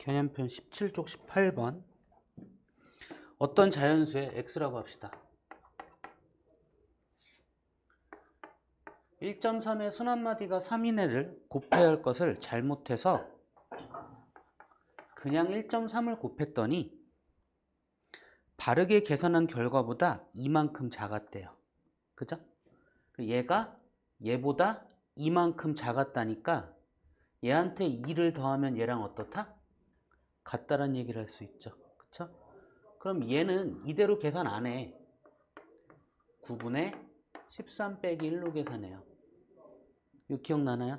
개념편 17쪽 18번 어떤 자연수의 x라고 합시다. 1.3의 순한마디가 3이내를 곱해야 할 것을 잘못해서 그냥 1.3을 곱했더니 바르게 계산한 결과보다 이만큼 작았대요. 그죠? 얘가 얘보다 이만큼 작았다니까 얘한테 2를 더하면 얘랑 어떻다? 같다라는 얘기를 할 수 있죠. 그쵸? 그럼 얘는 이대로 계산 안 해. 9분의 13 빼기 1로 계산해요. 이거 기억나나요?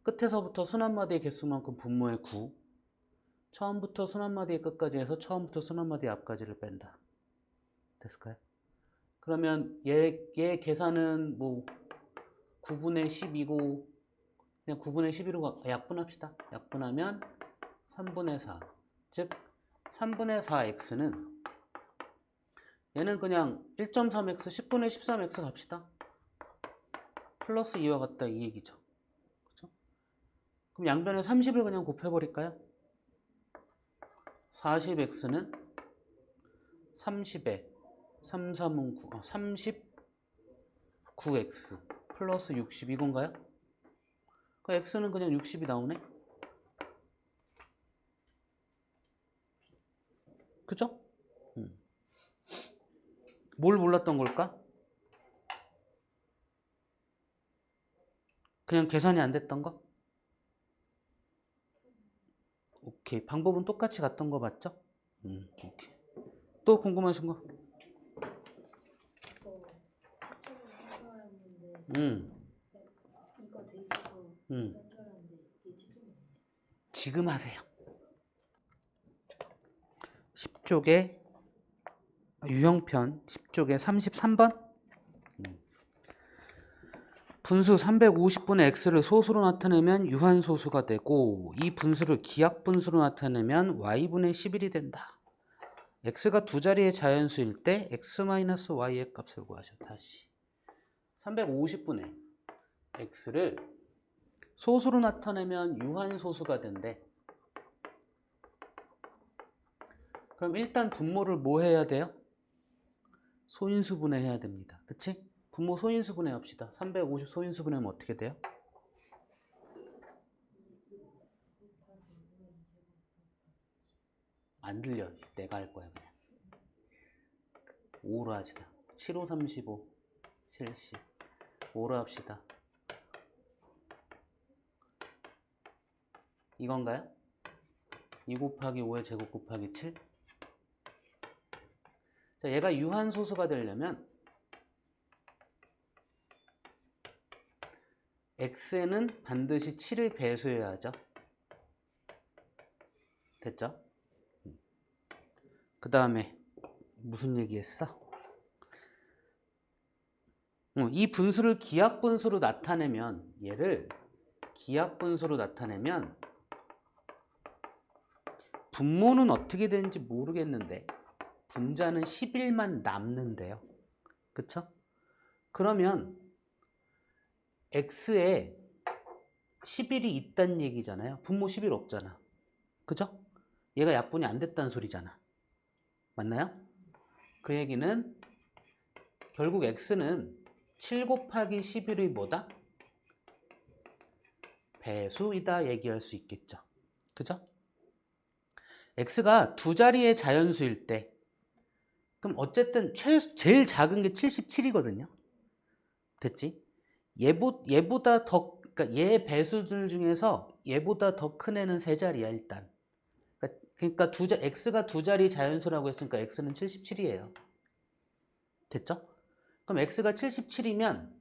끝에서부터 순한마디의 개수만큼 분모의 9. 처음부터 순한마디의 끝까지 해서 처음부터 순한마디의 앞까지를 뺀다. 됐을까요? 그러면 얘 계산은 뭐 9분의 10이고 그냥 9분의 11로 약분합시다. 약분하면 3분의 4. 즉 3분의 4x는 얘는 그냥 1.3x 10분의 13x 갑시다. 플러스 2와 같다 이 얘기죠. 그렇죠? 그럼 양변에 30을 그냥 곱해버릴까요? 40x는 30에 3, 3은 9, 39x 플러스 60 이건가요? 그 x는 그냥 60이 나오네? 그죠? 뭘 몰랐던 걸까? 그냥 계산이 안 됐던 거? 오케이. 방법은 똑같이 갔던 거 맞죠? 오케이. 또 궁금하신 거? 이거 돼 있어서 지금 하세요. 10쪽에 유형편 10쪽에 33번 분수 350분의 x를 소수로 나타내면 유한소수가 되고 이 분수를 기하분수로 나타내면 y분의 11이 된다. x가 두 자리의 자연수일 때 x-y의 값을 구하죠. 다시 350분의 x를 소수로 나타내면 유한소수가 된대. 그럼 일단 분모를 뭐 해야 돼요? 소인수분해 해야 됩니다. 그치? 분모 소인수분해 합시다. 350 소인수분해하면 어떻게 돼요? 안 들려. 내가 할 거야 그냥. 5로 하시다. 7, 5, 35, 70. 5로 합시다. 이건가요? 2 곱하기 5의 제곱 곱하기 7. 자, 얘가 유한소수가 되려면 x에는 반드시 7을 배수해야 하죠. 됐죠? 그 다음에 무슨 얘기했어? 이 분수를 기하분수로 나타내면 얘를 기하분수로 나타내면 분모는 어떻게 되는지 모르겠는데 분자는 11만 남는데요. 그쵸? 그러면 x에 11이 있다는 얘기잖아요. 분모 11 없잖아. 그죠? 얘가 약분이 안 됐다는 소리잖아. 맞나요? 그 얘기는 결국 x는 7 곱하기 11의 뭐다? 배수이다 얘기할 수 있겠죠. 그죠? x가 두 자리의 자연수일 때 그럼 어쨌든 제일 작은 게 77이거든요. 됐지? 얘보다 더, 그러니까 얘 배수들 중에서 얘보다 더 큰 애는 세 자리야, 일단. 그러니까 x가 두 자리 자연수라고 했으니까 x는 77이에요. 됐죠? 그럼 x가 77이면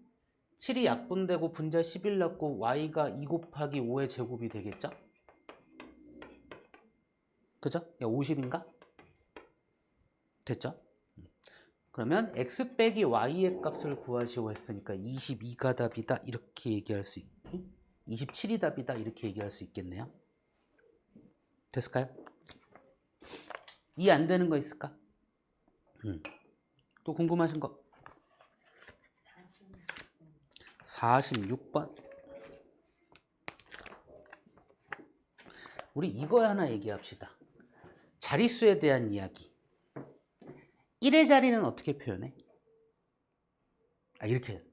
7이 약분되고 분자 11 났고 y가 2 곱하기 5의 제곱이 되겠죠? 그죠? 야, 50인가? 됐죠? 그러면 x 빼기 y의 값을 구하시오 했으니까 22가 답이다 이렇게 얘기할 수 27이 답이다 이렇게 얘기할 수 있겠네요. 됐을까요? 이해 안 되는 거 있을까? 또 궁금하신 거? 46번 우리 이거 하나 얘기합시다. 자릿수에 대한 이야기. 1의 자리는 어떻게 표현해? 이렇게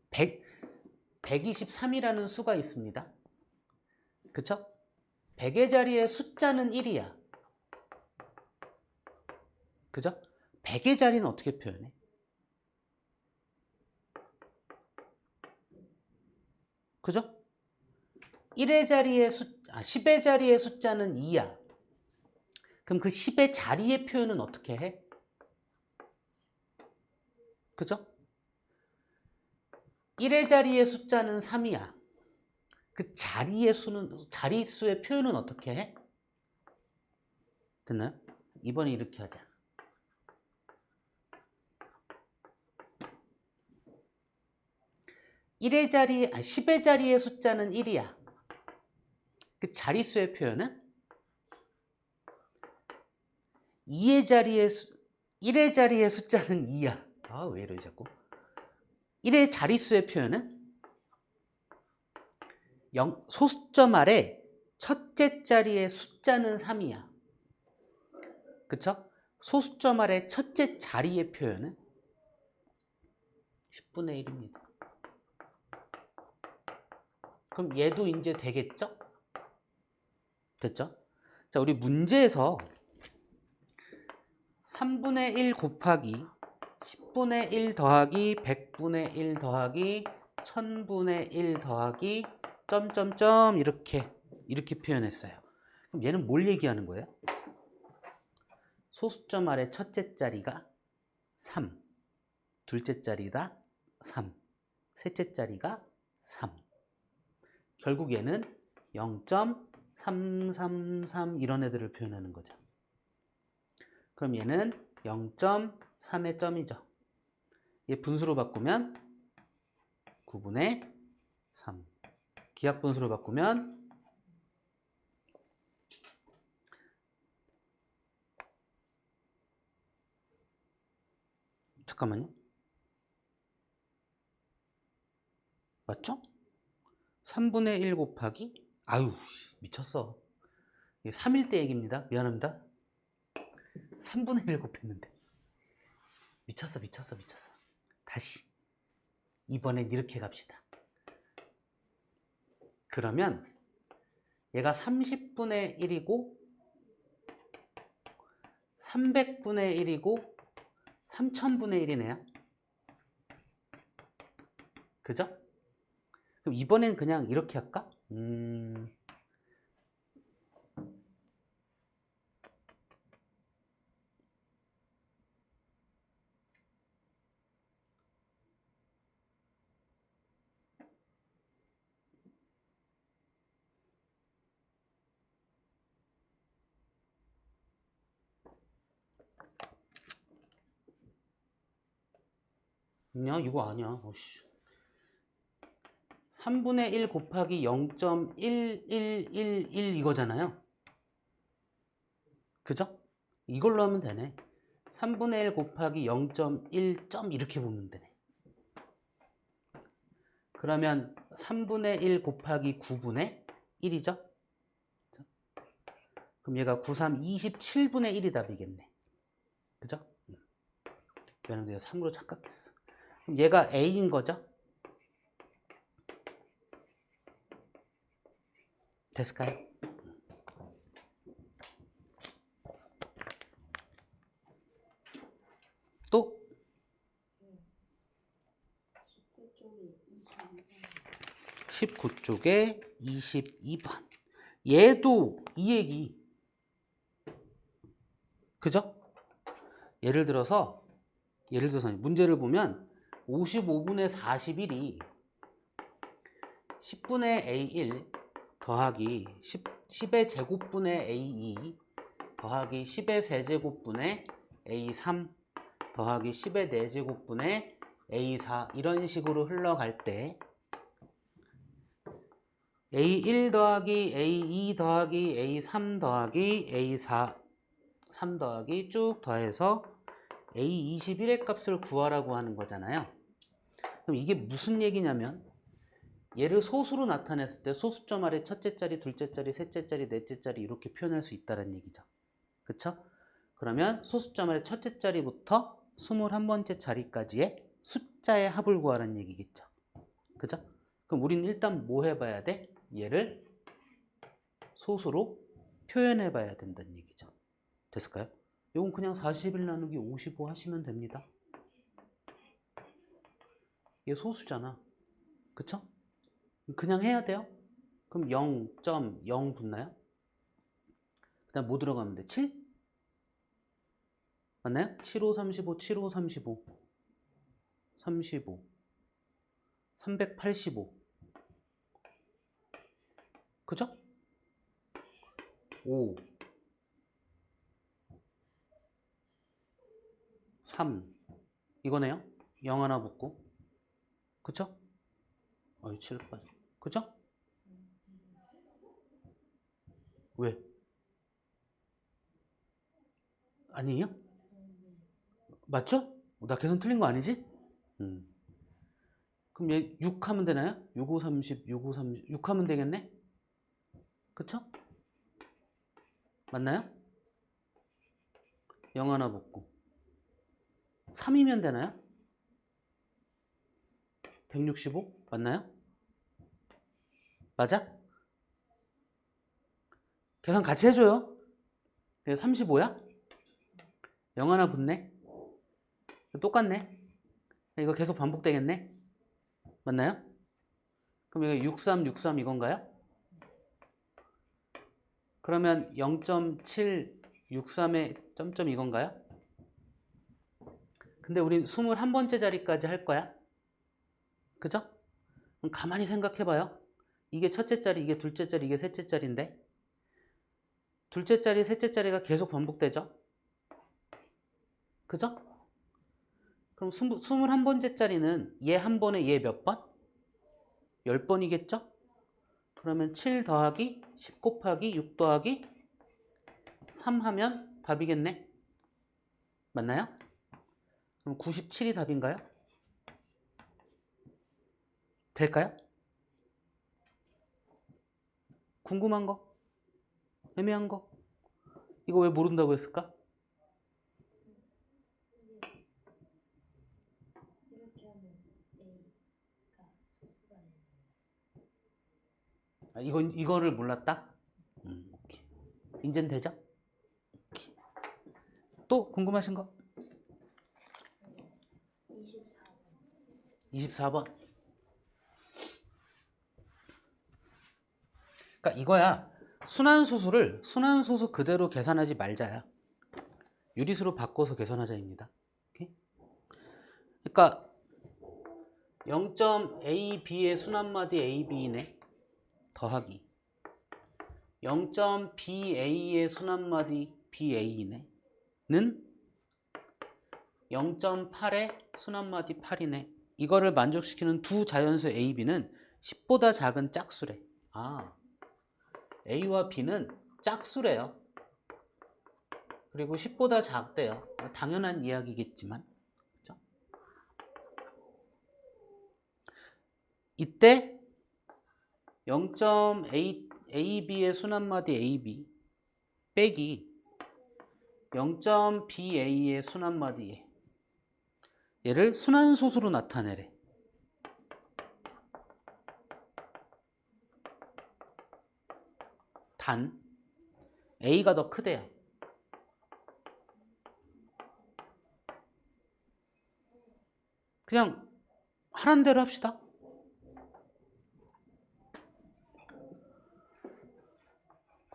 123이라는 수가 있습니다. 그쵸? 100의 자리의 숫자는 1이야. 그죠? 100의 자리는 어떻게 표현해? 그죠? 1의 자리의 10의 자리의 숫자는 2야. 그럼 그 10의 자리의 표현은 어떻게 해? 그죠? 1의 자리의 숫자는 3이야. 그 자릿수의 표현은 어떻게 해? 됐나요? 이번에 이렇게 하자. 10의 자리의 숫자는 1이야. 그 자릿수의 표현은 1의 자리의 숫자는 2야. 왜 이러지 자꾸? 1의 자릿수의 표현은 소수점 아래 첫째 자리의 숫자는 3이야. 그쵸? 소수점 아래 첫째 자리의 표현은 10분의 1입니다. 그럼 얘도 이제 되겠죠? 됐죠? 자, 우리 문제에서 3분의 1 곱하기 10분의 1 더하기 100분의 1 더하기 1000분의 1 더하기 점점점 이렇게 표현했어요. 그럼 얘는 뭘 얘기하는 거예요? 소수점 아래 첫째 자리가 3, 둘째 자리가 3, 셋째 자리가 3. 결국 얘는 0.333 이런 애들을 표현하는 거죠. 그럼 얘는 0.3의 점이죠. 얘 분수로 바꾸면 9분의 3. 기하 분수로 바꾸면 잠깐만요. 맞죠? 3분의 1 곱하기 미쳤어. 이게 3일 때 얘기입니다. 미안합니다. 3분의 1 곱했는데 미쳤어. 다시 이번엔 이렇게 갑시다. 그러면 얘가 30분의 1이고 300분의 1이고 3000분의 1이네요. 그죠? 그럼 이번엔 그냥 이렇게 할까? 이거 아니야. 3분의 1 곱하기 0.1111 이거잖아요. 그죠? 이걸로 하면 되네. 3분의 1 곱하기 0.1 이렇게 보면 되네. 그러면 3분의 1 곱하기 9분의 1이죠? 그럼 얘가 93, 27분의 1이 답이겠네. 그죠? 얘는 내가 3으로 착각했어. 그럼 얘가 A인 거죠? 됐을까요? 또? 19쪽에 22번. 얘도 이 얘기. 그죠? 예를 들어서 문제를 보면 55분의 41이 10분의 A1 더하기 10의 제곱분의 A2 더하기 10의 세제곱분의 A3 더하기 10의 4제곱분의 A4 이런 식으로 흘러갈 때 A1 더하기 A2 더하기 A3 더하기 A4 3 더하기 쭉 더해서 A21의 값을 구하라고 하는 거잖아요. 그럼 이게 무슨 얘기냐면 얘를 소수로 나타냈을 때 소수점 아래 첫째 자리, 둘째 자리, 셋째 자리, 넷째 자리 이렇게 표현할 수 있다는 얘기죠. 그쵸? 그러면 소수점 아래 첫째 자리부터 21번째 자리까지의 숫자의 합을 구하라는 얘기겠죠. 그죠? 그럼 우리는 일단 뭐 해봐야 돼? 얘를 소수로 표현해봐야 된다는 얘기죠. 됐을까요? 이건 그냥 41 나누기 55 하시면 됩니다. 얘 소수잖아. 그쵸? 그냥 해야 돼요. 그럼 0.0 붙나요? 그 다음 뭐 들어가면 돼? 7? 맞나요? 75, 35, 75, 35 35 385 그죠? 5 3 이거네요. 0 하나 붙고 그쵸? 7 빠져. 그죠? 왜? 아니에요? 맞죠? 나 계산 틀린 거 아니지? 그럼 얘 6 하면 되나요? 6, 5, 30, 6, 5, 30, 6 하면 되겠네? 그쵸? 맞나요? 0 하나 붙고 3이면 되나요? 165? 맞나요? 맞아? 계산 같이 해줘요. 35야? 0 하나 붙네? 똑같네? 이거 계속 반복되겠네? 맞나요? 그럼 이거 63, 63 이건가요? 그러면 0.763의 점점 이건가요? 근데 우린 21번째 자리까지 할 거야. 그죠? 그럼 가만히 생각해봐요. 이게 첫째 자리, 이게 둘째 자리, 이게 셋째 자리인데 둘째 자리, 셋째 자리가 계속 반복되죠? 그죠? 그럼 21번째 자리는 얘 한 번에 얘 몇 번? 10번이겠죠? 그러면 7 더하기 10 곱하기 6 더하기 3 하면 답이겠네? 맞나요? 그럼 97이 답인가요? 될까요? 궁금한 거? 애매한 거? 이거 왜 모른다고 했을까? 이거를 몰랐다? 오케이. 이젠 되죠? 오케이. 또 궁금하신 거? 24번. 그러니까 이거야. 순환소수를 순환소수 그대로 계산하지 말자야. 유리수로 바꿔서 계산하자입니다. 오케이? 그러니까 0.AB의 순환마디 AB네. 더하기 0.BA의 순환마디 BA네. 는 0.8의 순환마디 8이네. 이거를 만족시키는 두 자연수 A, B는 10보다 작은 짝수래. A와 B는 짝수래요. 그리고 10보다 작대요. 당연한 이야기겠지만. 그렇죠? 이때 0.AB의 순환마디 AB 빼기 0.BA의 순환마디 얘를 순환소수로 나타내래. 단 A가 더 크대요. 그냥 하란 대로 합시다.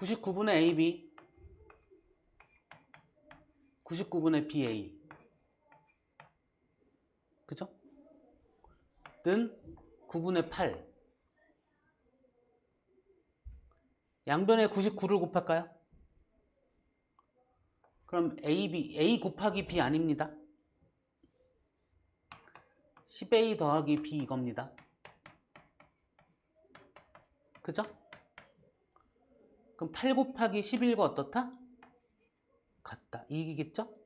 99분의 AB 99분의 BA 그죠? 는 9분의 8 양변에 99를 곱할까요? 그럼 A 곱하기 B 아닙니다. 10A 더하기 B 이겁니다. 그죠? 그럼 8 곱하기 11과 어떻다? 같다. 이기겠죠?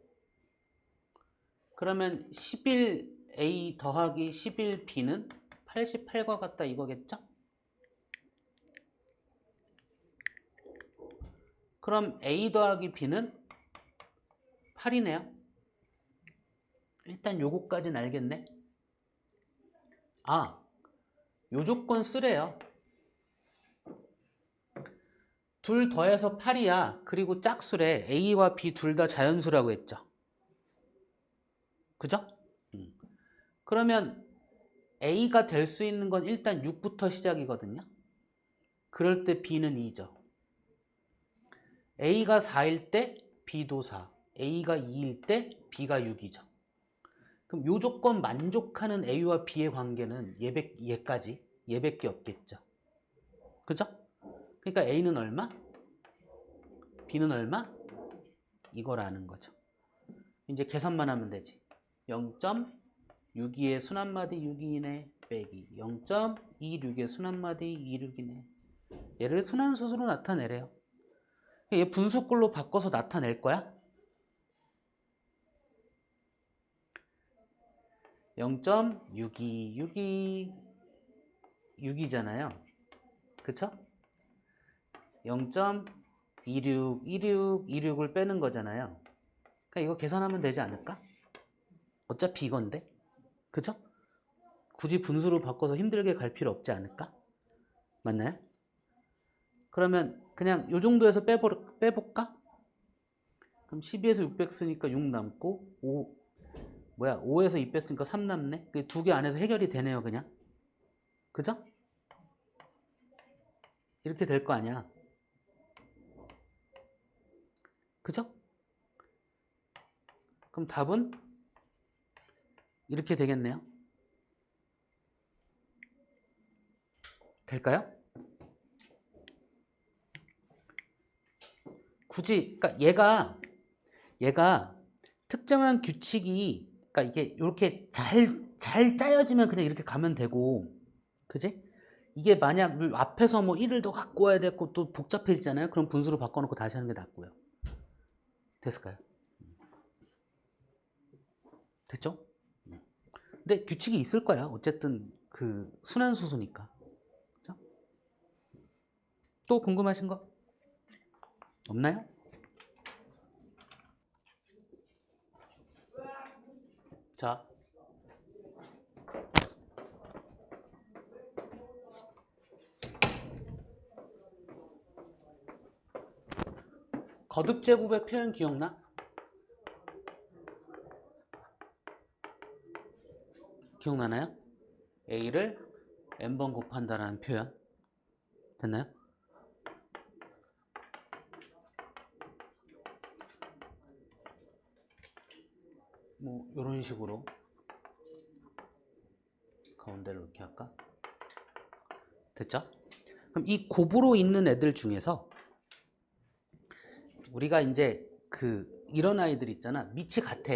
그러면 11A 더하기 11B는 88과 같다 이거겠죠? 그럼 A 더하기 B는 8이네요. 일단 요거까지는 알겠네. 아, 요 조건 쓰래요. 둘 더해서 8이야. 그리고 짝수래. A와 B 둘 다 자연수라고 했죠. 그죠? 그러면 A가 될 수 있는 건 일단 6부터 시작이거든요. 그럴 때 B는 2죠. A가 4일 때 B도 4. A가 2일 때 B가 6이죠. 그럼 요 조건 만족하는 A와 B의 관계는 얘까지 얘밖에 없겠죠. 그죠? 그러니까 A는 얼마? B는 얼마? 이거라는 거죠. 이제 계산만 하면 되지. 0.62의 순한마디 6이네 빼기 0.26의 순한마디 26이네. 얘를 순환수수로 나타내래요. 얘 분수꼴로 바꿔서 나타낼 거야. 0.62, 6이잖아요. 그쵸? 0.26, 26을 빼는 거잖아요. 그러니까 이거 계산하면 되지 않을까? 어차피 이건데. 그쵸? 굳이 분수로 바꿔서 힘들게 갈 필요 없지 않을까? 맞나요? 그러면 그냥 요 정도에서 빼볼까? 그럼 12에서 6 뺐으니까 6 남고 5에서 2 뺐으니까 3 남네. 두 개 안에서 해결이 되네요, 그냥. 그죠? 이렇게 될 거 아니야. 그죠? 그럼 답은 이렇게 되겠네요. 될까요? 굳이, 그러니까 얘가 특정한 규칙이, 그러니까 이게 이렇게 잘 짜여지면 그냥 이렇게 가면 되고, 그지? 이게 만약 앞에서 뭐 1을 더 갖고 와야 되고 또 복잡해지잖아요. 그럼 분수로 바꿔놓고 다시 하는 게 낫고요. 됐을까요? 됐죠? 근데 규칙이 있을 거야. 어쨌든 그 순환소수니까. 그죠? 또 궁금하신 거 없나요? 자, 거듭제곱의 표현 기억나? 기억나나요? A를 n번 곱한다라는 표현. 됐나요? 뭐 이런 식으로 가운데를 이렇게 할까? 됐죠? 그럼 이 곱으로 있는 애들 중에서 우리가 이제 이런 아이들 있잖아. 밑이 같아.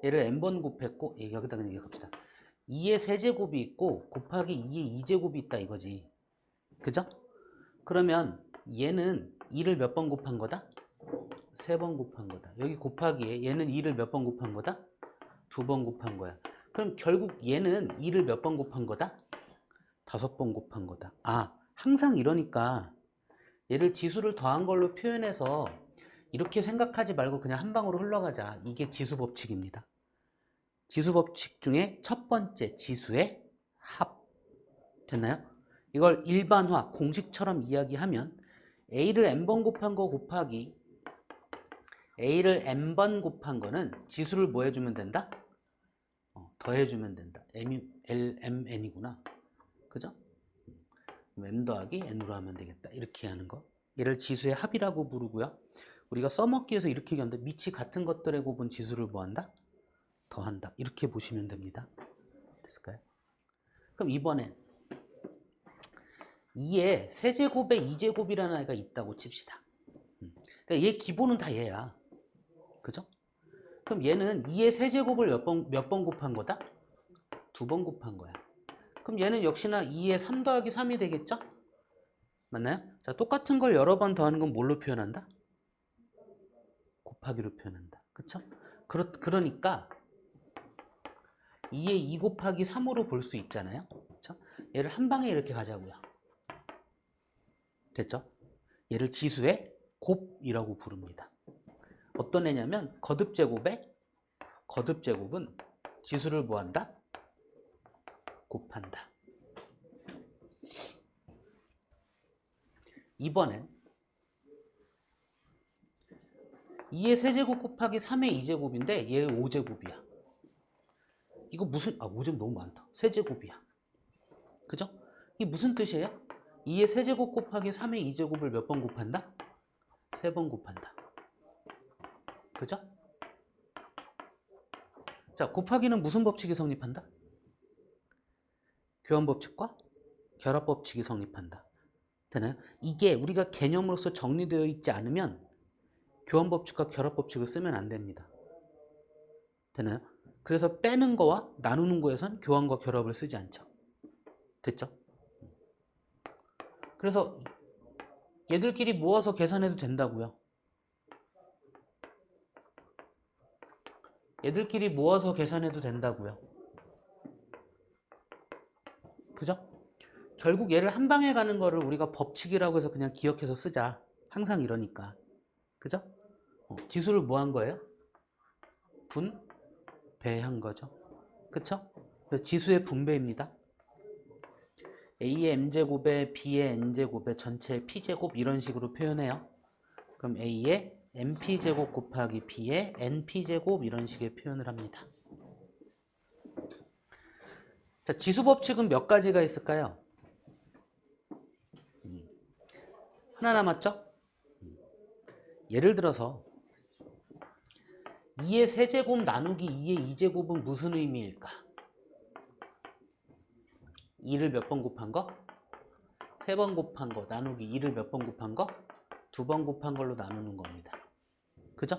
얘를 n번 곱했고 여기다 그냥 얘기합시다. 2의 세제곱이 있고 곱하기 2의 2제곱이 있다 이거지. 그죠? 그러면 얘는 2를 몇 번 곱한 거다? 3번 곱한 거다. 여기 곱하기에 얘는 2를 몇 번 곱한 거다? 2번 곱한 거야. 그럼 결국 얘는 2를 몇 번 곱한 거다? 5번 곱한 거다. 아, 항상 이러니까 얘를 지수를 더한 걸로 표현해서 이렇게 생각하지 말고 그냥 한 방으로 흘러가자. 이게 지수 법칙입니다. 지수 법칙 중에 첫 번째 지수의 합. 됐나요? 이걸 일반화, 공식처럼 이야기하면 A를 n번 곱한 거 곱하기 A를 n번 곱한 거는 지수를 뭐 해주면 된다? 더해주면 된다. LMN이구나. 그죠? n 더하기 n으로 하면 되겠다. 이렇게 하는 거. 얘를 지수의 합이라고 부르고요. 우리가 써먹기 위해서 이렇게 얘기하는데 밑이 같은 것들의 곱은 지수를 뭐한다? 더한다. 이렇게 보시면 됩니다. 됐을까요? 그럼 이번엔 2에 세제곱에 2제곱이라는 아이가 있다고 칩시다. 그러니까 얘 기본은 다 얘야. 그죠? 그럼 얘는 2의 세제곱을 몇 번 곱한 거다? 2번 곱한 거야. 그럼 얘는 역시나 2의 3 더하기 3이 되겠죠? 맞나요? 자, 똑같은 걸 여러 번 더하는 건 뭘로 표현한다? 곱하기로 표현한다. 그쵸? 그러니까 2의 2 곱하기 3으로 볼 수 있잖아요. 그쵸? 얘를 한 방에 이렇게 가자고요. 됐죠? 얘를 지수의 곱이라고 부릅니다. 어떤 애냐면 거듭제곱은 지수를 뭐한다? 곱한다. 이번엔 2의 세제곱 곱하기 3의 2제곱인데 얘의 5제곱이야. 이거 무슨 5제곱 너무 많다. 세제곱이야. 그죠? 이게 무슨 뜻이에요? 2의 세제곱 곱하기 3의 2제곱을 몇 번 곱한다? 3번 곱한다. 그죠? 자, 곱하기는 무슨 법칙이 성립한다? 교환법칙과 결합법칙이 성립한다. 되나요? 이게 우리가 개념으로서 정리되어 있지 않으면 교환법칙과 결합법칙을 쓰면 안 됩니다. 되나요? 그래서 빼는 거와 나누는 거에선 교환과 결합을 쓰지 않죠. 됐죠? 그래서 얘들끼리 모아서 계산해도 된다고요. 얘들끼리 모아서 계산해도 된다고요. 그죠? 결국 얘를 한 방에 가는 거를 우리가 법칙이라고 해서 그냥 기억해서 쓰자. 항상 이러니까. 그죠? 지수를 뭐 한 거예요? 분배한 거죠. 그쵸? 지수의 분배입니다. A의 m제곱에 B의 n제곱에 전체의 p제곱 이런 식으로 표현해요. 그럼 A의 np제곱 곱하기 B의 np제곱 이런 식의 표현을 합니다. 자, 지수법칙은 몇 가지가 있을까요? 하나 남았죠? 예를 들어서 2의 세제곱 나누기 2의 2제곱은 무슨 의미일까? 2를 몇 번 곱한 거? 3번 곱한 거 나누기 2를 몇 번 곱한 거? 2번 곱한 걸로 나누는 겁니다. 그죠?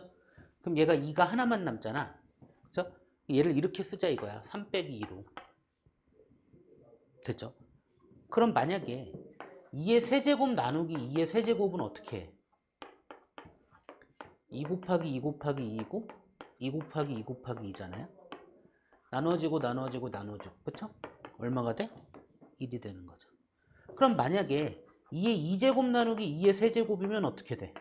그럼 얘가 2가 하나만 남잖아. 그죠? 얘를 이렇게 쓰자 이거야. 3 빼기 2로. 됐죠? 그럼 만약에 2의 세제곱 나누기 2의 세제곱은 어떻게 해? 2 곱하기 2 곱하기 2이고 2 곱하기 2 곱하기 2잖아요. 나눠지고 나눠지고 나눠지고. 그쵸? 얼마가 돼? 1이 되는 거죠. 그럼 만약에 2의 2제곱 나누기 2의 세제곱이면 어떻게 돼?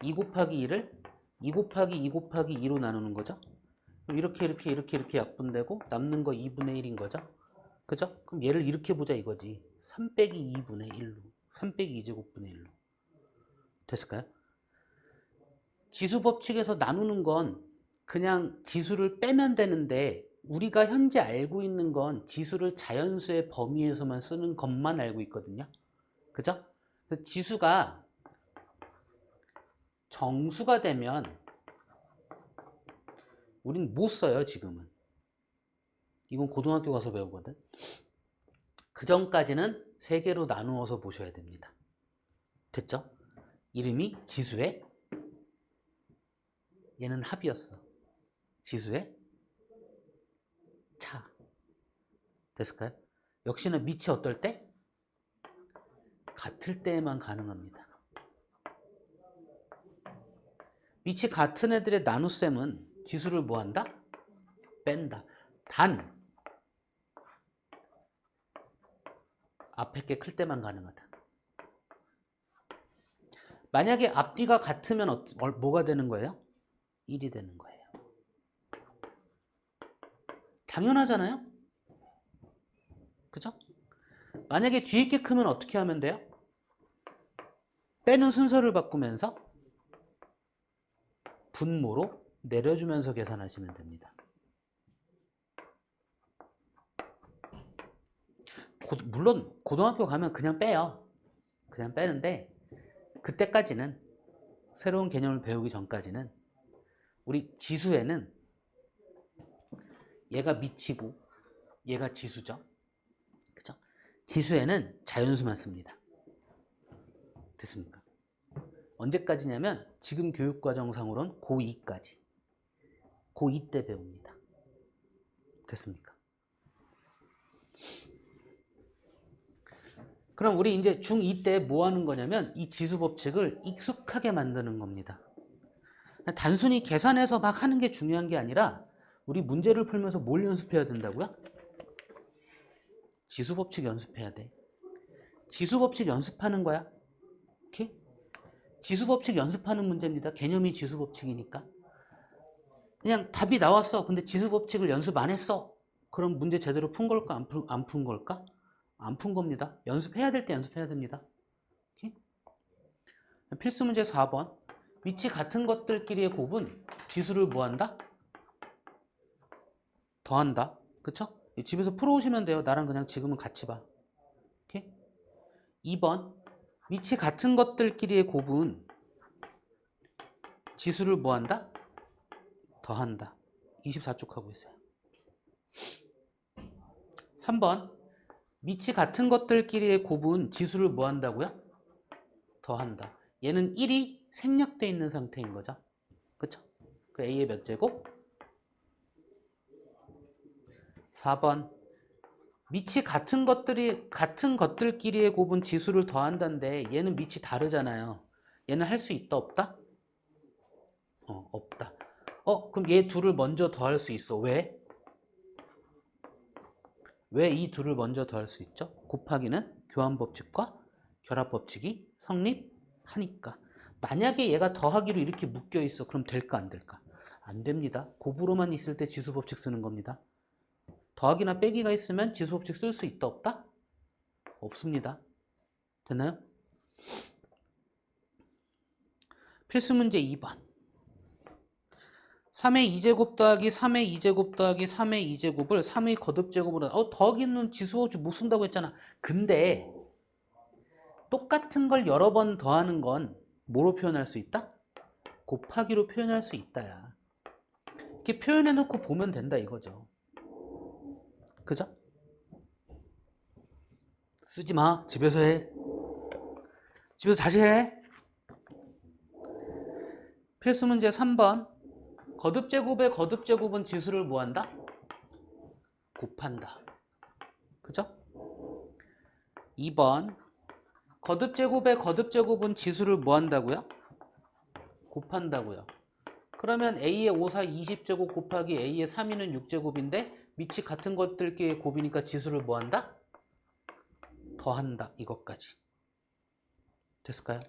2 곱하기 2를 2 곱하기 2 곱하기 2로 나누는 거죠. 이렇게 약분되고 남는 거 2분의 1인 거죠. 그죠? 그럼 얘를 이렇게 보자 이거지. 3 빼기 2분의 1로 3 빼기 2제곱분의 1로 됐을까요? 지수 법칙에서 나누는 건 그냥 지수를 빼면 되는데 우리가 현재 알고 있는 건 지수를 자연수의 범위에서만 쓰는 것만 알고 있거든요. 그죠? 지수가 정수가 되면 우린 못 써요, 지금은. 이건 고등학교 가서 배우거든. 그 전까지는 3개로 나누어서 보셔야 됩니다. 됐죠? 이름이 지수의 얘는 합이었어. 지수의 차. 됐을까요? 역시나 밑이 어떨 때? 같을 때에만 가능합니다. 밑이 같은 애들의 나눗셈은 지수를 뭐 한다? 뺀다. 단 앞에 게 클 때만 가능하다. 만약에 앞뒤가 같으면 뭐가 되는 거예요? 1이 되는 거예요. 당연하잖아요? 그죠? 만약에 뒤에 게 크면 어떻게 하면 돼요? 빼는 순서를 바꾸면서 분모로 내려주면서 계산하시면 됩니다. 물론 고등학교 가면 그냥 빼요. 그냥 빼는데 그때까지는 새로운 개념을 배우기 전까지는 우리 지수에는 얘가 밑이고 얘가 지수죠. 그죠? 지수에는 자연수만 씁니다. 됐습니까? 언제까지냐면 지금 교육과정상으로는 고2까지. 고2 때 배웁니다. 됐습니까? 그럼 우리 이제 중2 때 뭐 하는 거냐면 이 지수 법칙을 익숙하게 만드는 겁니다. 단순히 계산해서 막 하는 게 중요한 게 아니라 우리 문제를 풀면서 뭘 연습해야 된다고요? 지수법칙 연습해야 돼. 지수법칙 연습하는 거야. 오케이? 지수법칙 연습하는 문제입니다. 개념이 지수법칙이니까. 그냥 답이 나왔어. 근데 지수법칙을 연습 안 했어. 그럼 문제 제대로 푼 걸까? 안 푼 걸까? 안 푼 겁니다. 연습해야 될 때 연습해야 됩니다. 오케이? 필수 문제 4번. 위치 같은 것들끼리의 곱은 지수를 뭐 한다? 더한다. 그쵸? 집에서 풀어오시면 돼요. 나랑 그냥 지금은 같이 봐. 오케이? 2번. 위치 같은 것들끼리의 곱은 지수를 뭐 한다? 더한다. 24쪽 하고 있어요. 3번. 위치 같은 것들끼리의 곱은 지수를 뭐 한다고요? 더한다. 얘는 1이 생략되어 있는 상태인 거죠. 그쵸? 그 A의 몇 제곱? 4번. 밑이 같은 것들끼리의 곱은 지수를 더한다는데 얘는 밑이 다르잖아요. 얘는 할 수 있다 없다? 없다. 그럼 얘 둘을 먼저 더할 수 있어. 왜? 왜 이 둘을 먼저 더할 수 있죠? 곱하기는 교환법칙과 결합법칙이 성립하니까. 만약에 얘가 더하기로 이렇게 묶여 있어. 그럼 될까 안 될까? 안 됩니다. 곱으로만 있을 때 지수법칙 쓰는 겁니다. 더하기나 빼기가 있으면 지수법칙 쓸 수 있다 없다? 없습니다. 됐나요? 필수 문제 2번. 3의 2제곱 더하기 3의 2제곱 더하기 3의 2제곱을 3의 거듭제곱으로 더하기는 지수법칙 못 쓴다고 했잖아. 근데 똑같은 걸 여러 번 더하는 건 뭐로 표현할 수 있다? 곱하기로 표현할 수 있다야. 이렇게 표현해 놓고 보면 된다 이거죠. 그죠? 쓰지 마. 집에서 해. 집에서 다시 해. 필수 문제 3번. 거듭제곱의 거듭제곱은 지수를 뭐 한다? 곱한다. 그죠? 2번. 거듭제곱의 거듭제곱은 지수를 뭐 한다고요? 곱한다고요. 그러면 A의 5, 4, 20제곱 곱하기 A의 3위는 6제곱인데 밑이 같은 것들끼리 곱이니까 지수를 뭐 한다? 더한다. 이것까지. 됐을까요?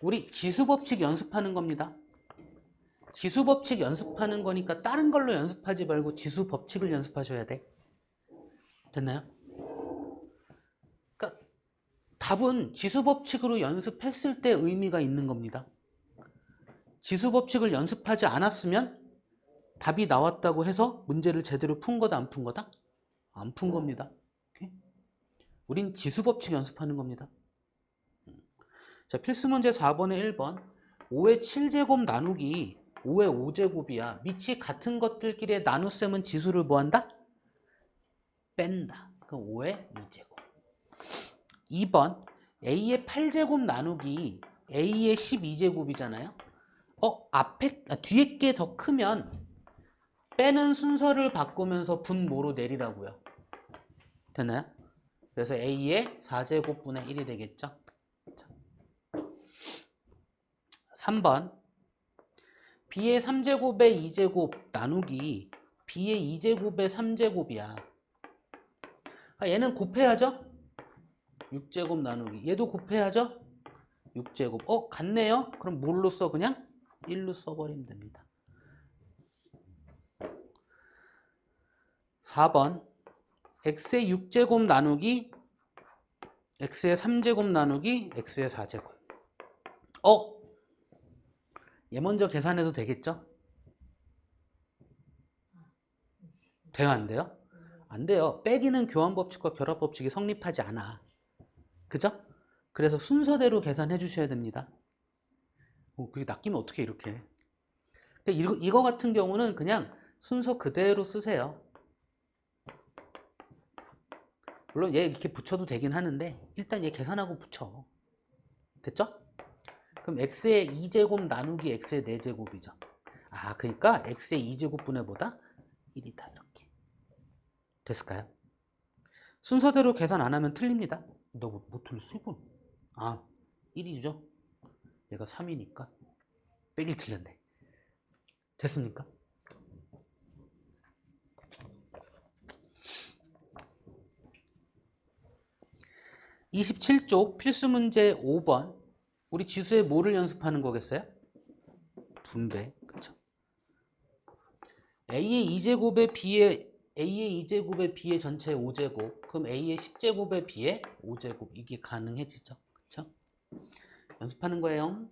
우리 지수법칙 연습하는 겁니다. 지수법칙 연습하는 거니까 다른 걸로 연습하지 말고 지수법칙을 연습하셔야 돼. 됐나요? 그러니까 답은 지수법칙으로 연습했을 때 의미가 있는 겁니다. 지수법칙을 연습하지 않았으면 답이 나왔다고 해서 문제를 제대로 푼 거다 안 푼 거다? 안 푼 겁니다. 오케이? 우린 지수법칙 연습하는 겁니다. 자, 필수 문제 4번에 1번. 5의 7제곱 나누기 5의 5제곱이야. 밑이 같은 것들끼리의 나눗셈은 지수를 뭐 한다? 뺀다. 그럼 5의 2제곱. 2번. A의 8제곱 나누기 A의 12제곱이잖아요. 뒤에 게 더 크면 빼는 순서를 바꾸면서 분모로 내리라고요. 됐나요? 그래서 A의 4제곱분의 1이 되겠죠. 3번. B의 3제곱의 2제곱 나누기 B의 2제곱의 3제곱이야. 얘는 곱해야죠? 6제곱 나누기. 얘도 곱해야죠? 6제곱. 같네요? 그럼 뭘로 써? 그냥 1로 써버리면 됩니다. 4번. x의 6제곱 나누기 x의 3제곱 나누기 x의 4제곱. 얘 먼저 계산해도 되겠죠? 돼요, 안 돼요? 안 돼요. 빼기는 교환법칙과 결합법칙이 성립하지 않아. 그죠? 그래서 순서대로 계산해 주셔야 됩니다. 그게 낚이면 어떻게 이렇게 해? 이거 같은 경우는 그냥 순서 그대로 쓰세요. 물론 얘 이렇게 붙여도 되긴 하는데 일단 얘 계산하고 붙여. 됐죠? 그럼 x의 2제곱 나누기 x의 4제곱이죠. 그러니까 x의 2제곱분의 보다 1이다 이렇게. 됐을까요? 순서대로 계산 안 하면 틀립니다. 너 뭐 틀렸어 이건? 1이죠. 얘가 3이니까. 빼길 틀렸네. 됐습니까? (27쪽) 필수 문제 5번. 우리 지수의 뭐를 연습하는 거겠어요? 분배. 그쵸? A의 2제곱에 B의 A의 2제곱에 B의 전체 5제곱. 그럼 A의 10제곱에 B의 5제곱. 이게 가능해지죠. 그쵸? 연습하는 거예요.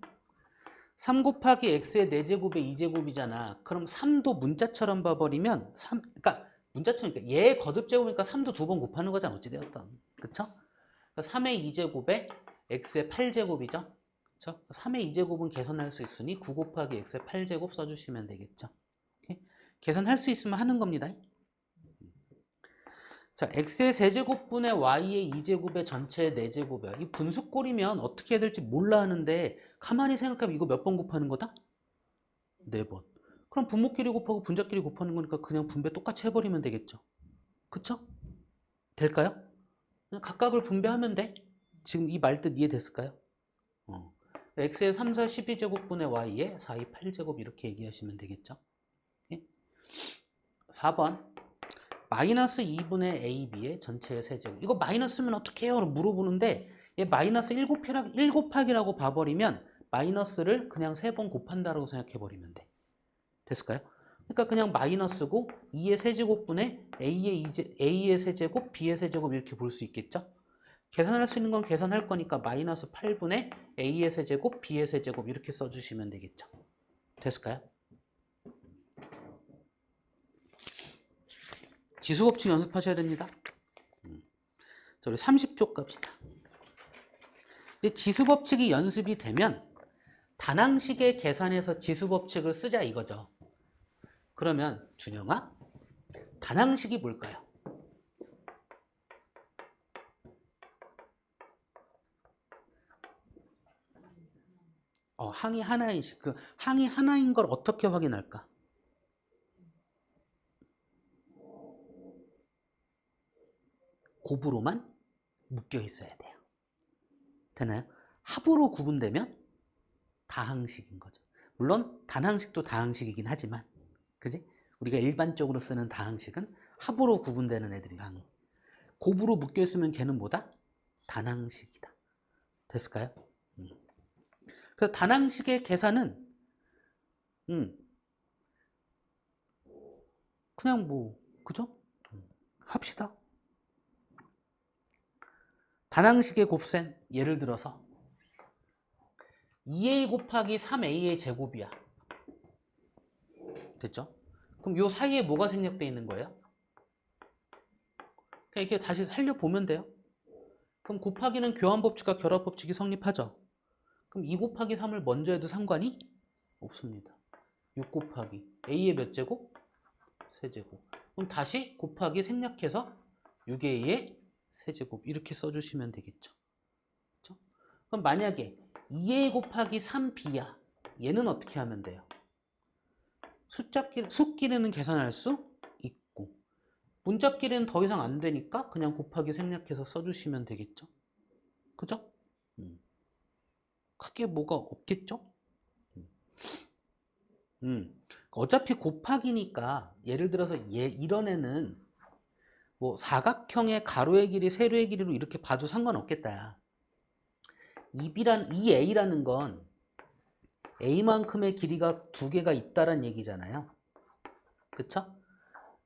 3 곱하기 X의 4제곱의 2제곱이잖아. 그럼 3도 문자처럼 봐버리면 그러니까 문자처럼, 그러니까 얘 거듭제곱이니까 3도 2번 곱하는 거잖아. 어찌되었던. 그쵸? 3의 2제곱에 X의 8제곱이죠. 그쵸? 3의 2제곱은 계산할 수 있으니 9 곱하기 X의 8제곱 써주시면 되겠죠. 오케이? 계산할 수 있으면 하는 겁니다. 자, X의 세제곱분의 Y의 2제곱의 전체의 4제곱이야. 이 분수꼴이면 어떻게 해야 될지 몰라 하는데 가만히 생각하면 이거 몇 번 곱하는 거다? 4번. 그럼 분모끼리 곱하고 분자끼리 곱하는 거니까 그냥 분배 똑같이 해버리면 되겠죠. 그쵸? 될까요? 그냥 각각을 분배하면 돼. 지금 이 말뜻 이해됐을까요? X의 3, 4, 12제곱분의 Y의 4, 2, 8제곱 이렇게 얘기하시면 되겠죠. 예? 4번 마이너스 2분의 AB의 전체의 세제곱. 이거 마이너스면 어떻게 해요? 물어보는데 얘 마이너스 1 곱하기라고 봐버리면 마이너스를 그냥 3번 곱한다라고 생각해버리면 돼. 됐을까요? 그러니까 그냥 마이너스고 2의 세제곱분의 A의 세제곱, B의 세제곱 이렇게 볼 수 있겠죠? 계산할 수 있는 건 계산할 거니까 마이너스 8분의 A의 세제곱, B의 세제곱 이렇게 써주시면 되겠죠. 됐을까요? 지수법칙 연습하셔야 됩니다. 자, 우리 30쪽 갑시다. 이제 지수법칙이 연습이 되면 단항식의 계산에서 지수법칙을 쓰자 이거죠. 그러면 준영아, 단항식이 뭘까요? 항이 하나인 식. 그 항이 하나인 걸 어떻게 확인할까? 곱으로만 묶여 있어야 돼요. 되나요? 합으로 구분되면 다항식인 거죠. 물론 단항식도 다항식이긴 하지만, 그지? 우리가 일반적으로 쓰는 다항식은 합으로 구분되는 애들이 항이. 곱으로 묶여 있으면 걔는 뭐다? 단항식이다. 됐을까요? 그래서 단항식의 계산은 그냥 뭐 그죠? 합시다. 단항식의 곱셈 예를 들어서 2a 곱하기 3a의 제곱이야. 됐죠? 그럼 요 사이에 뭐가 생략되어 있는 거예요? 그냥 이렇게 다시 살려보면 돼요. 그럼 곱하기는 교환법칙과 결합법칙이 성립하죠. 그럼 2 곱하기 3을 먼저 해도 상관이 없습니다. 6 곱하기 a의 몇 제곱? 세제곱. 그럼 다시 곱하기 생략해서 6a의 세제곱 이렇게 써주시면 되겠죠. 그렇죠? 그럼 만약에 2a 곱하기 3b야. 얘는 어떻게 하면 돼요? 수끼리는 계산할 수 있고 문자끼리는 더 이상 안 되니까 그냥 곱하기 생략해서 써주시면 되겠죠. 그죠? 크게 뭐가 없겠죠? 어차피 곱하기니까 예를 들어서 이런 애는 뭐 사각형의 가로의 길이 세로의 길이로 이렇게 봐도 상관없겠다. 2a라는 건 a만큼의 길이가 2개가 있다란 얘기잖아요. 그쵸?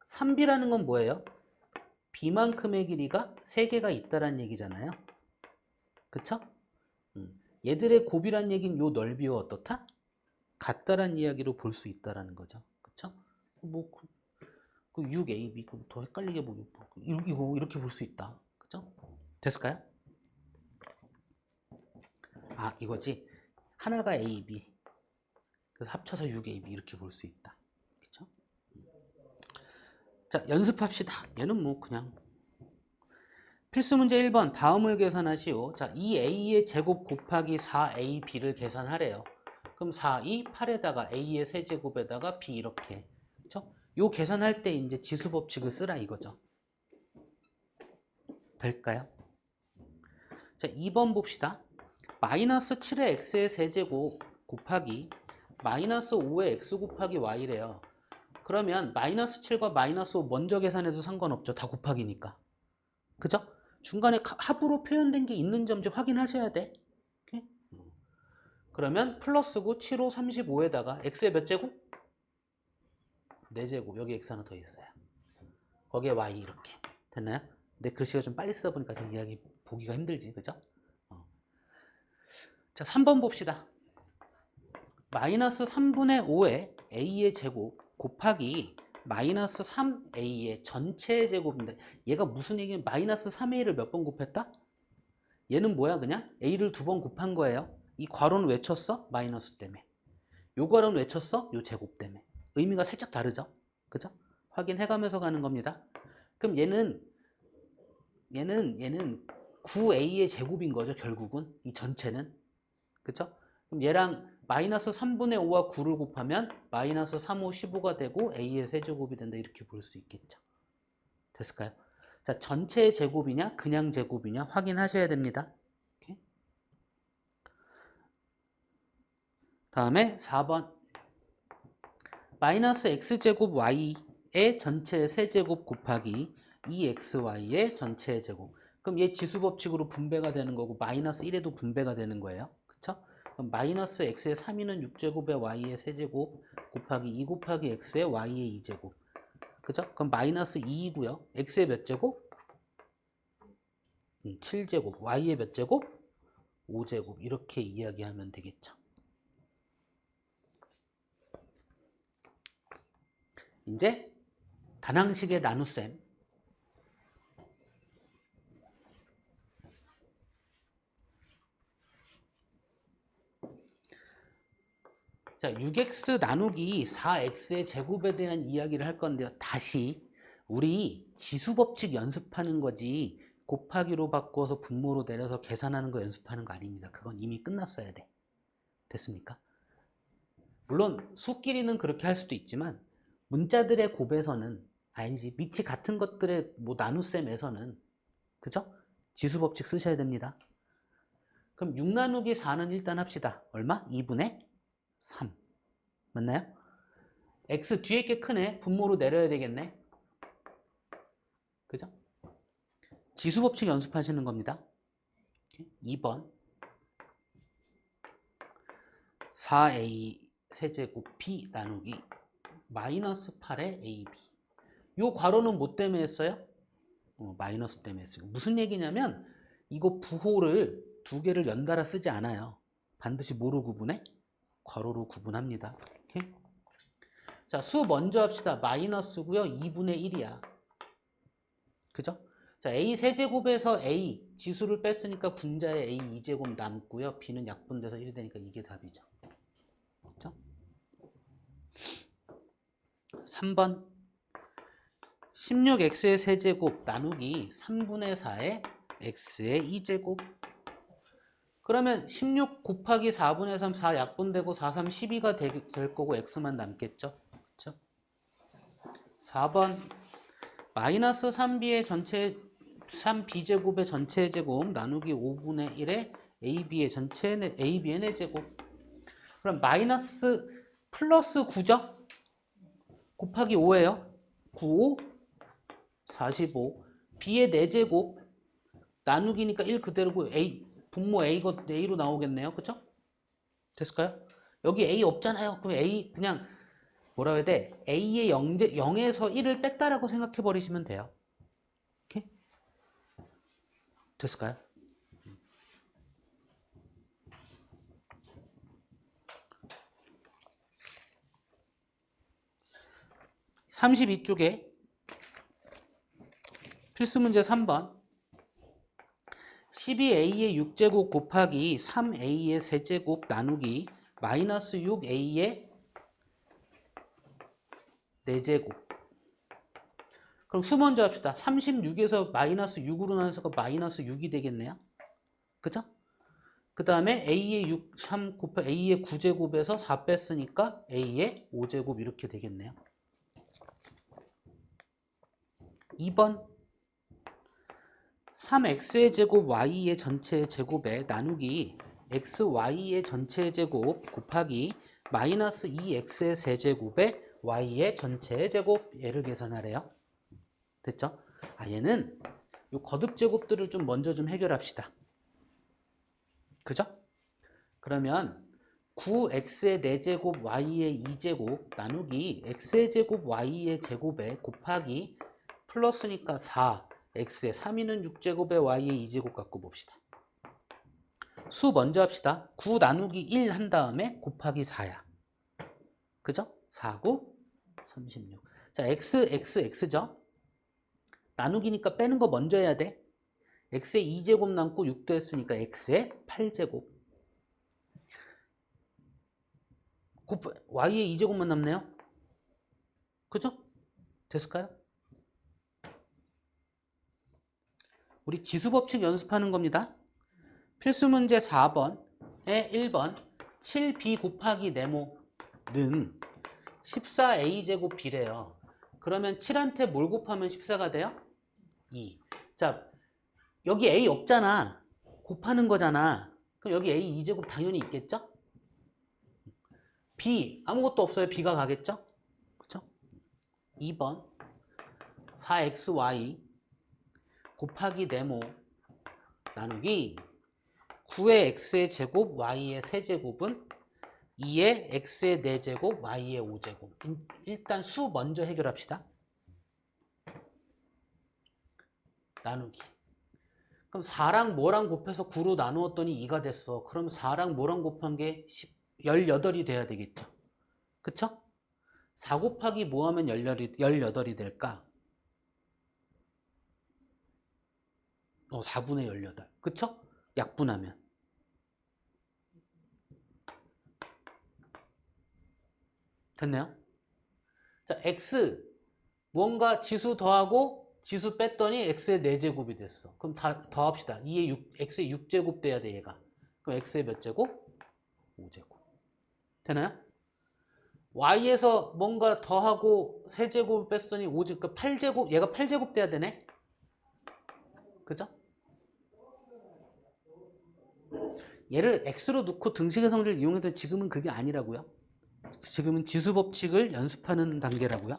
3b라는 건 뭐예요? b만큼의 길이가 3개가 있다란 얘기잖아요. 그쵸? 얘들의 곱이란 얘기는 요 넓이와 어떻다? 같다란 이야기로 볼 수 있다라는 거죠. 그쵸? 뭐, 6ab, 더 헷갈리게 보고, 이거 이렇게 볼 수 있다. 그쵸? 됐을까요? 이거지. 하나가 ab. 그래서 합쳐서 6ab 이렇게 볼 수 있다. 그쵸? 자, 연습합시다. 얘는 뭐 그냥. 필수 문제 1번 다음을 계산하시오. 자, 2a의 제곱 곱하기 4ab를 계산하래요. 그럼 4, 2, 8에다가 a의 세제곱에다가 b 이렇게. 그쵸? 요 계산할 때 이제 지수 법칙을 쓰라 이거죠. 될까요? 자, 2번 봅시다. 마이너스 7의 x의 세제곱 곱하기 마이너스 5의 x 곱하기 y래요. 그러면 마이너스 7과 마이너스 5 먼저 계산해도 상관없죠. 다 곱하기니까. 그죠? 중간에 합으로 표현된 게 있는지 없는지 확인하셔야 돼. 오케이? 그러면 플러스고 7, 5, 35에다가 x의 몇 제곱? 4제곱. 여기 x 하나 더 있어요. 거기에 y 이렇게. 됐나요? 근데 글씨가 좀 빨리 쓰다 보니까 지금 이야기 보기가 힘들지. 그죠? 자, 3번 봅시다. 마이너스 3분의 5의 a의 제곱 곱하기 마이너스 3a의 전체 제곱인데 얘가 무슨 얘기냐면 마이너스 3a를 몇 번 곱했다? 얘는 뭐야 그냥? a를 2번 곱한 거예요. 이 괄호는 왜 쳤어? 마이너스 때문에. 요 괄호는 왜 쳤어? 요 제곱 때문에. 의미가 살짝 다르죠? 그죠? 확인해가면서 가는 겁니다. 그럼 얘는 9a의 제곱인 거죠 결국은. 이 전체는. 그죠? 그럼 얘랑 마이너스 3분의 5와 9를 곱하면 마이너스 3, 5, 15가 되고 a의 세제곱이 된다 이렇게 볼 수 있겠죠. 됐을까요? 자, 전체의 제곱이냐 그냥 제곱이냐 확인하셔야 됩니다. 오케이? 다음에 4번 마이너스 x제곱 y의 전체의 세제곱 곱하기 2xy의 전체의 제곱. 그럼 얘 지수법칙으로 분배가 되는 거고 마이너스 1에도 분배가 되는 거예요. 그쵸? 그럼 마이너스 x의 3위는 6제곱의 y의 세제곱 곱하기 2 곱하기 x의 y의 2제곱. 그죠? 그럼 마이너스 2이고요. x의 몇 제곱? 7제곱. y의 몇 제곱? 5제곱. 이렇게 이야기하면 되겠죠. 이제 다항식의 나눗셈. 자, 6x 나누기 4x의 제곱에 대한 이야기를 할 건데요. 다시 우리 지수법칙 연습하는 거지 곱하기로 바꿔서 분모로 내려서 계산하는 거 연습하는 거 아닙니다. 그건 이미 끝났어야 돼. 됐습니까? 물론 수끼리는 그렇게 할 수도 있지만 문자들의 곱에서는 아니지 밑이 같은 것들의 뭐 나눗셈에서는 그죠? 지수법칙 쓰셔야 됩니다. 그럼 6 나누기 4는 일단 합시다. 얼마? 2분의 3. 맞나요? x 뒤에 게 크네. 분모로 내려야 되겠네. 그죠? 지수법칙 연습하시는 겁니다. 2번 4a 세제곱 b 나누기 마이너스 8의 ab. 요 괄호는 뭐 때문에 했어요? 마이너스 때문에 했어요. 무슨 얘기냐면 이거 부호를 두 개를 연달아 쓰지 않아요. 반드시 뭐로 구분해? 괄호로 구분합니다. 오케이? 자, 수 먼저 합시다. 마이너스고요. 2분의 1이야. 그죠? 자, a 세제곱에서 a 지수를 뺐으니까 분자에 a 2제곱 남고요. b는 약분돼서 1이 되니까 이게 답이죠. 그죠? 3번 16x의 세제곱 나누기 3분의 4의 x의 2제곱. 그러면 16 곱하기 4분의 3, 4 약분되고 4, 3, 12가 될 거고 x만 남겠죠. 그렇죠? 4번 마이너스 3b의 전체 3b제곱의 전체 제곱 나누기 5분의 1의 ab의 전체 ab의 4제곱. 그럼 마이너스 플러스 9죠? 곱하기 5예요. 9, 5, 45. b의 4제곱 나누기니까 1 그대로고 a 분모 a로 나오겠네요. 그쵸? 됐을까요? 여기 a 없잖아요. 그럼 a 그냥 뭐라 해야 돼? a의 0에서 1을 뺐다라고 생각해 버리시면 돼요. 오케이? 됐을까요? (32쪽에) 필수 문제 3번 12a의 6제곱 곱하기 3a의 세제곱 나누기 마이너스 6a의 4제곱. 그럼 수 먼저 합시다. 36에서 마이너스 6으로 나눠서 마이너스 6이 되겠네요. 그죠? 그 다음에 a의 6, 3 곱하기 a의 9제곱에서 4 뺐으니까 a의 5제곱 이렇게 되겠네요. 2번 3x의 제곱 y의 전체 제곱에 나누기 xy의 전체 제곱 곱하기 마이너스 2x의 세제곱에 y의 전체의 제곱 얘를 계산하래요. 됐죠? 얘는 요 거듭 제곱들을 좀 먼저 좀 해결합시다. 그죠? 그러면 9x의 4제곱 y의 2제곱 나누기 x의 제곱 y의 제곱에 곱하기 플러스니까 4 x의 3위는 6제곱에 y의 2제곱 갖고 봅시다. 수 먼저 합시다. 9 나누기 1 한 다음에 곱하기 4야. 그죠? 4, 9, 36. 자, x죠? 나누기니까 빼는 거 먼저 해야 돼. x의 2제곱 남고 6도 했으니까 x의 8제곱. y의 2제곱만 남네요. 그죠? 됐을까요? 우리 지수법칙 연습하는 겁니다. 필수문제 4번에 1번 7b 곱하기 네모는 14a제곱 b래요. 그러면 7한테 뭘 곱하면 14가 돼요? 2. 자, 여기 a 없잖아. 곱하는 거잖아. 그럼 여기 a 2제곱 당연히 있겠죠? b 아무것도 없어요. b가 가겠죠? 그쵸? 2번 4xy 곱하기 네모 나누기 9의 x의 제곱 y의 세제곱은 2의 x의 4제곱 y의 5제곱. 일단 수 먼저 해결합시다. 나누기. 그럼 4랑 뭐랑 곱해서 9로 나누었더니 2가 됐어. 그럼 4랑 뭐랑 곱한 게 18이 돼야 되겠죠. 그쵸? 4 곱하기 뭐 하면 18이 될까? 4분의 18. 그쵸? 약분하면. 됐네요? 자, x. 무언가 지수 더하고 지수 뺐더니 x의 4제곱이 됐어. 그럼 다 더합시다. 2의 6, x의 6제곱 돼야 돼, 얘가. 그럼 x의 몇 제곱? 5제곱. 되나요? y에서 뭔가 더하고 세제곱을 뺐더니 5제곱, 그러니까 8제곱, 얘가 8제곱 돼야 되네? 그죠? 얘를 x로 놓고 등식의 성질을 이용해도 지금은 그게 아니라고요. 지금은 지수 법칙을 연습하는 단계라고요.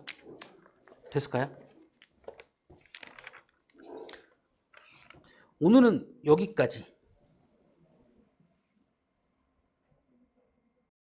됐을까요? 오늘은 여기까지.